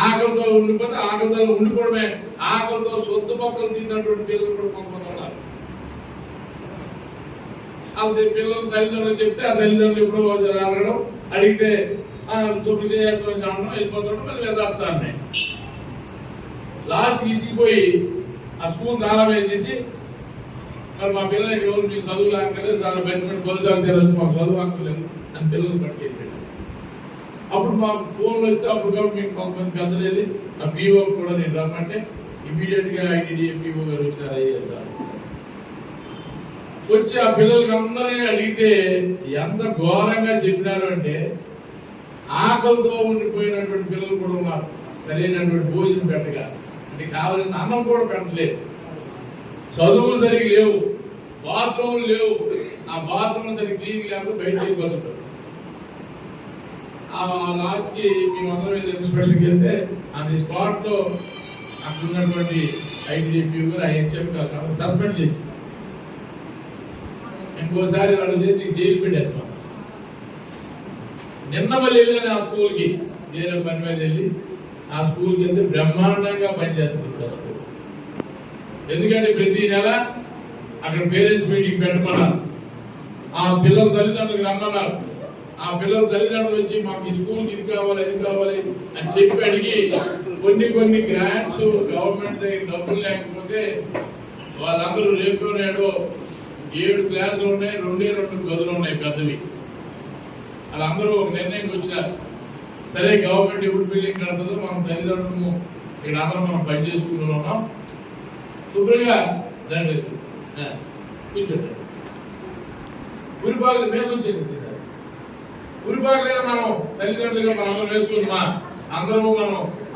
ఆకలితో ఉండిపోతే ఆకలితో ఉండిపోవడమే, ఆకలితో సొంత మొక్కలు తిన్నటువంటి పిల్లలు కూడా కొంతమంది ఉన్నారు. అది పిల్లలు తల్లిదండ్రులు చెప్తే ఆ తల్లిదండ్రులు ఎప్పుడో అడగడం, అడిగితే తొమ్మిది చేయడం వెళ్ళిపోతాడు, మళ్ళీ వెళ్ళొస్తాను. లాస్ట్ తీసుకుపోయి ఆ స్కూల్ తాళం వేసేసి మరి మా పిల్లలకి ఎవరు మీకు చదువు లాక్కలేదు, దాని బయట కొలుసాలు తెలియదు, మాకు చదువు ఆక్కలేదు అని పిల్లలు పట్టుకెళ్ళి అప్పుడు మాకు ఫోన్లు వస్తే అప్పుడు కాబట్టి మీకు కొంతమంది పెద్దలు వెళ్ళి ఆ పీఓ కూడా నేను రమ్మంటే ఇమీడియట్ గా ఐటీడీఏ పీఓ గారు వచ్చారు. అయ్యారు వచ్చి ఆ పిల్లలకి అందరినీ అడిగితే ఎంత ఘోరంగా చెప్పినారు అంటే, ఆకలితో ఉండిపోయినటువంటి పిల్లలు కూడా ఉన్నారు. సరైనటువంటి భోజనం పెట్టగా అంటే కావాల్సిన అన్నం కూడా పెట్టలేదు, చదువులు సరిగ్గా లేవు, బాత్రూములు లేవు, ఆ బాత్రూమ్ సరిగ్గా క్లీన్ లేకపోతే బయటకు వెళ్ళిపోతుంటారు. లాస్ట్కి మేమందరం వెళ్ళి ఇన్స్పెక్షన్కి వెళ్తే అది స్పాట్ లో అక్కడ ఉన్నటువంటి ఐటీడీపీ గారు హెచ్ఎం గారు సస్పెండ్ చేసి ఇంకోసారి వాళ్ళు చేసి జైలు పెట్టేస్తాం. నిన్న మళ్ళీ వెళ్ళాను ఆ స్కూల్కి, వేరే పని మీద వెళ్ళి ఆ స్కూల్కి వెళ్తే బ్రహ్మాండంగా పనిచేస్తున్నారు. ఎందుకంటే ప్రతి నెల అక్కడ పేరెంట్స్ మీటింగ్ పెట్టమన్నారు, ఆ పిల్లల తల్లిదండ్రులకు రమ్మన్నారు. ఆ పిల్లల తల్లిదండ్రులు వచ్చి మాకు ఈ స్కూల్కి ఇది కావాలి అది కావాలి అని చెప్పి అడిగి కొన్ని గ్రాంట్స్ గవర్నమెంట్ దగ్గర డబ్బులు లేకపోతే వాళ్ళందరూ రేపు నేడు 7 క్లాసులు ఉన్నాయి, 2 గదులు ఉన్నాయి పెద్దవి. వాళ్ళందరూ ఒక నిర్ణయంకి వచ్చారు, సరే గవర్నమెంట్ ఎప్పుడు బిల్డింగ్ కడుతుందో మనం తల్లిదండ్రులు ఇక్కడ అందరం మనం పని చేసుకుంటూ ఉన్నాం, శుభ్రంగా దాన్ని కూర్చోండి. ఊరిపాకలు మేము వచ్చింది, ఊరిపాకలైనా మనం తల్లిదండ్రులుగా మనం అందరం వేసుకుంటున్నామా?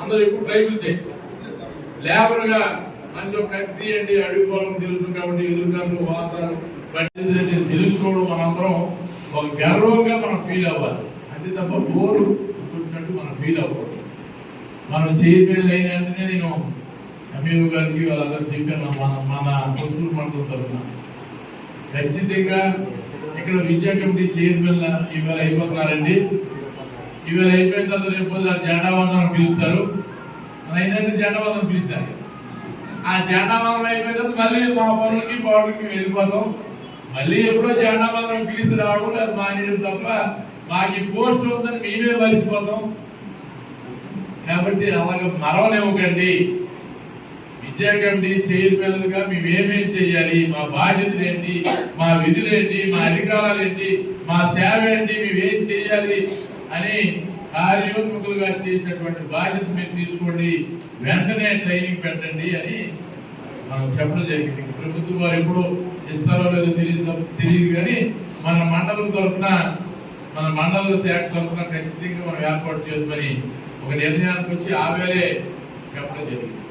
అందరూ ఎప్పుడు ట్రైబుల్సే, లేబర్గా మంచి కత్తి అండి అడుగు పొలం తెలుసు కాబట్టి ఎదురుగాలు వాసాలు తెలుసుకోవడం మనందరం ఒక గర్వంగా మనం ఫీల్ అవ్వాలి, అంతే తప్ప బోరు కూర్చున్నట్టు మనం ఫీల్ అవ్వకూడదు. మనం చైర్మన్ అయిన వెంటనే నేను ఎంఈఓ గారికి వాళ్ళందరూ చెప్పాను, మన పొత్తులు మండలం తరఫున ఖచ్చితంగా ఇక్కడ విద్యా కమిటీ చైర్మన్ ఇవాళ అయిపోతున్నారండి. ఇవాళ అయిపోయిన తర్వాత రేపు జెండావందనం పిలుస్తారు, అయినట్టు జెండావందనం పిలుస్తారు. ఆ జెండావందనం అయిపోయిన తర్వాత మళ్ళీ మా పనులకి పౌరులకి వెళ్ళిపోతాం. మళ్ళీ ఎప్పుడో జెండావందనం పిలిచి రావడం అది మానేది తప్ప మాకు ఈ పోస్ట్ ఉందని మేమే మరిచిపోతాం. కాబట్టి అలాగే మరవలేముకండి. విద్యా కమిటీ చైర్మన్ గా మేమేమేం చెయ్యాలి, మా బాధ్యతలు ఏంటి, మా విధులు ఏంటి, మా అధికారాలు ఏంటి, మా సేవ ఏంటి, మేమేం చెయ్యాలి అని కార్యోన్ముఖులుగా చేసినటువంటి బాధ్యత మీరు తీసుకోండి, వెంటనే ట్రైనింగ్ పెట్టండి అని మనం చెప్పడం జరిగింది. ప్రభుత్వం వారు ఎప్పుడు ఇస్తారో లేదో తెలియదు కానీ మన మండలం తరఫున, మన మండల శాఖ తరఫున ఖచ్చితంగా మనం ఏర్పాటు చేసుకొని ఒక నిర్ణయానికి వచ్చి ఆవేళే చెప్పడం జరిగింది.